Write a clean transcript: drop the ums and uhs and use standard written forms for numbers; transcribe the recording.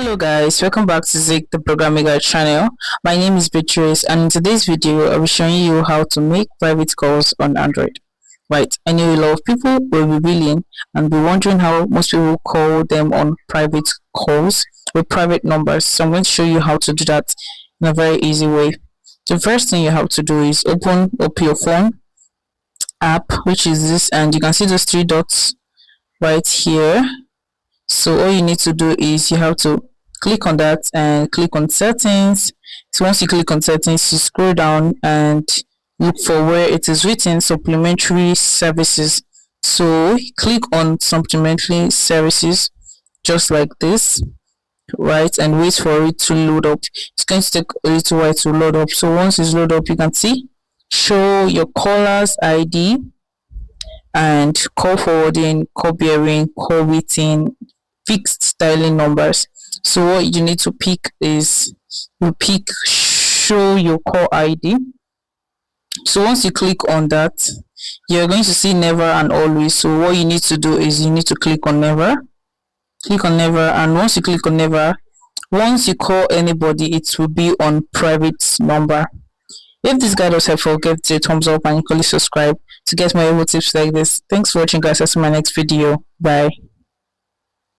Hello guys, welcome back to Zik the Programming Guide channel. My name is Beatrice, and in today's video I'll be showing you how to make private calls on Android. Right, I know a lot of people will be willing and be wondering how most people call them on private calls with private numbers. So I'm going to show you how to do that in a very easy way. The first thing you have to do is open up your phone app, which is this, and you can see those three dots right here. So all you need to do is you have to click on that and click on settings. So once you click on settings, you scroll down and look for where it is written supplementary services. So click on supplementary services just like this, right, and wait for it to load up. It's going to take a little while to load up. So once it's loaded up, you can see show your caller's ID and call forwarding, call bearing, call waiting, fixed dialing numbers. So what you need to pick is you pick show your call ID. So once you click on that, you're going to see never and always. So what you need to do is you need to click on never, and once you click on never, once you call anybody, it will be on private number. If this guide was helpful, give it a thumbs up and equally subscribe to get more tips like this. Thanks for watching guys. I'll see you in my next video. Bye.